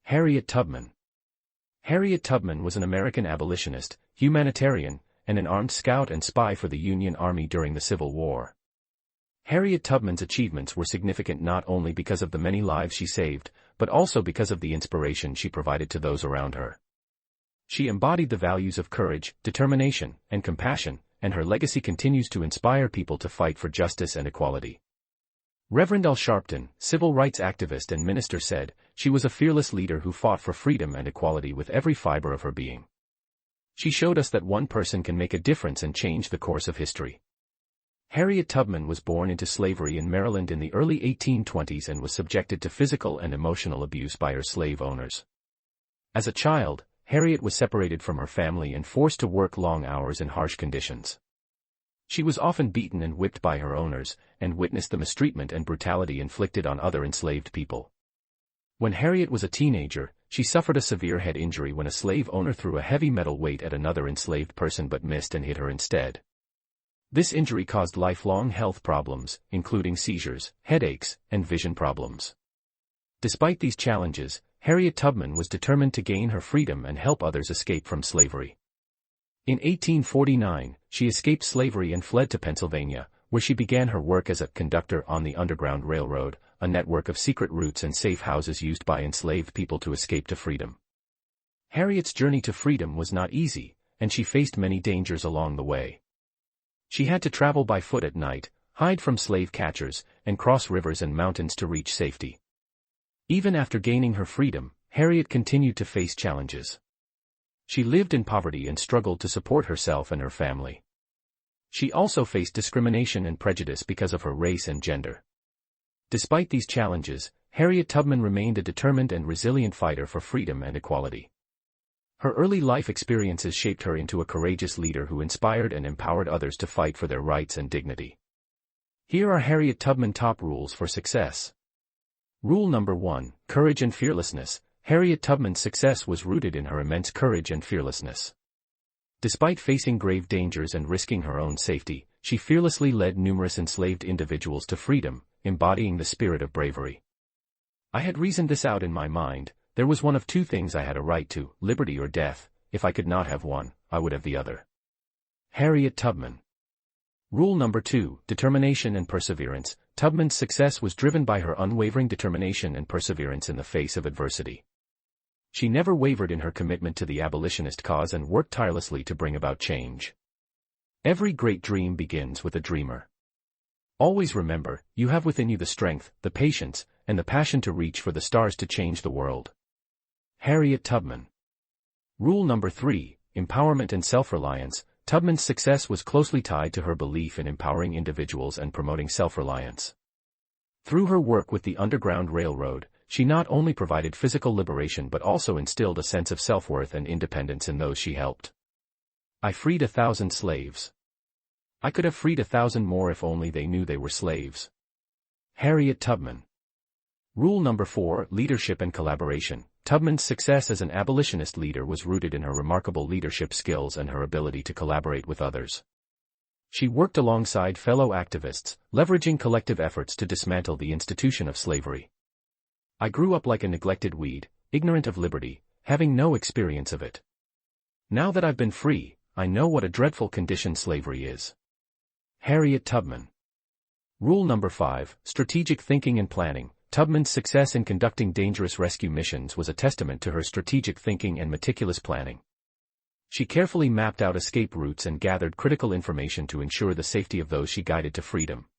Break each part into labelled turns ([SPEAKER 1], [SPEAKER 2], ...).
[SPEAKER 1] Harriet Tubman. Harriet Tubman was an American abolitionist, humanitarian, and an armed scout and spy for the Union Army during the Civil War. Harriet Tubman's achievements were significant not only because of the many lives she saved, but also because of the inspiration she provided to those around her. She embodied the values of courage, determination, and compassion, and her legacy continues to inspire people to fight for justice and equality. Reverend Al Sharpton, civil rights activist and minister, said, "She was a fearless leader who fought for freedom and equality with every fiber of her being. She showed us that one person can make a difference and change the course of history." Harriet Tubman was born into slavery in Maryland in the early 1820s and was subjected to physical and emotional abuse by her slave owners. As a child, Harriet was separated from her family and forced to work long hours in harsh conditions. She was often beaten and whipped by her owners, and witnessed the mistreatment and brutality inflicted on other enslaved people. When Harriet was a teenager, she suffered a severe head injury when a slave owner threw a heavy metal weight at another enslaved person but missed and hit her instead. This injury caused lifelong health problems, including seizures, headaches, and vision problems. Despite these challenges, Harriet Tubman was determined to gain her freedom and help others escape from slavery. In 1849, she escaped slavery and fled to Pennsylvania, where she began her work as a conductor on the Underground Railroad, a network of secret routes and safe houses used by enslaved people to escape to freedom. Harriet's journey to freedom was not easy, and she faced many dangers along the way. She had to travel by foot at night, hide from slave catchers, and cross rivers and mountains to reach safety. Even after gaining her freedom, Harriet continued to face challenges. She lived in poverty and struggled to support herself and her family. She also faced discrimination and prejudice because of her race and gender. Despite these challenges, Harriet Tubman remained a determined and resilient fighter for freedom and equality. Her early life experiences shaped her into a courageous leader who inspired and empowered others to fight for their rights and dignity. Here are Harriet Tubman top rules for success. Rule number 1, courage and fearlessness. Harriet Tubman's success was rooted in her immense courage and fearlessness. Despite facing grave dangers and risking her own safety, she fearlessly led numerous enslaved individuals to freedom, embodying the spirit of bravery. "I had reasoned this out in my mind. There was one of two things I had a right to, liberty or death. If I could not have one, I would have the other." Harriet Tubman. Rule number 2, determination and perseverance. Tubman's success was driven by her unwavering determination and perseverance in the face of adversity. She never wavered in her commitment to the abolitionist cause and worked tirelessly to bring about change. Every great dream begins with a dreamer. Always remember, you have within you the strength, the patience, and the passion to reach for the stars to change the world. Harriet Tubman. Rule number 3, empowerment and self-reliance. Tubman's success was closely tied to her belief in empowering individuals and promoting self-reliance. Through her work with the Underground Railroad, she not only provided physical liberation but also instilled a sense of self-worth and independence in those she helped. "I freed 1,000 slaves. I could have freed 1,000 more if only they knew they were slaves." Harriet Tubman. Rule number 4, leadership and collaboration. Tubman's success as an abolitionist leader was rooted in her remarkable leadership skills and her ability to collaborate with others. She worked alongside fellow activists, leveraging collective efforts to dismantle the institution of slavery. "I grew up like a neglected weed, ignorant of liberty, having no experience of it. Now that I've been free, I know what a dreadful condition slavery is." Harriet Tubman. Rule number 5, strategic thinking and planning. Tubman's success in conducting dangerous rescue missions was a testament to her strategic thinking and meticulous planning. She carefully mapped out escape routes and gathered critical information to ensure the safety of those she guided to freedom.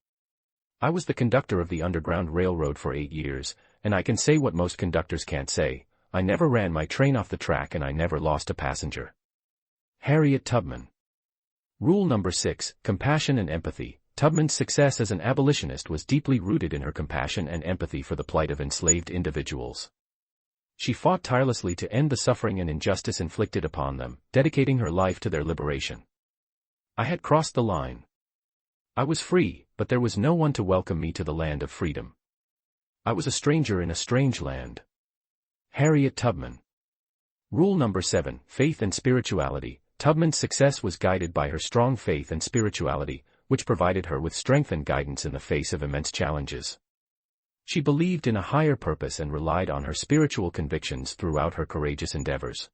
[SPEAKER 1] "I was the conductor of the Underground Railroad for 8 years, and I can say what most conductors can't say: I never ran my train off the track and I never lost a passenger." Harriet Tubman. Rule number 6, compassion and empathy. Tubman's success as an abolitionist was deeply rooted in her compassion and empathy for the plight of enslaved individuals. She fought tirelessly to end the suffering and injustice inflicted upon them, dedicating her life to their liberation. "I had crossed the line. I was free, but there was no one to welcome me to the land of freedom. I was a stranger in a strange land." Harriet Tubman. Rule number 7, faith and spirituality. Tubman's success was guided by her strong faith and spirituality, which provided her with strength and guidance in the face of immense challenges. She believed in a higher purpose and relied on her spiritual convictions throughout her courageous endeavors.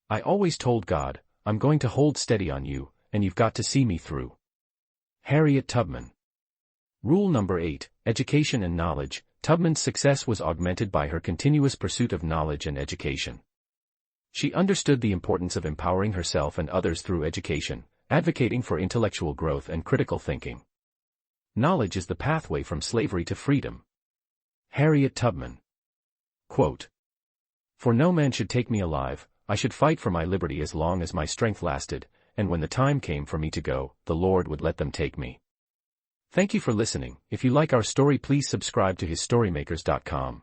[SPEAKER 1] "I always told God, I'm going to hold steady on you, and you've got to see me through." Harriet Tubman. Rule number 8, Education and Knowledge. Tubman's success was augmented by her continuous pursuit of knowledge and education. She understood the importance of empowering herself and others through education, advocating for intellectual growth and critical thinking. Knowledge is the pathway from slavery to freedom. Harriet Tubman. Quote, "For no man should take me alive, I should fight for my liberty as long as my strength lasted, and when the time came for me to go, the Lord would let them take me." Thank you for listening. If you like our story, please subscribe to HisStorymakers.com.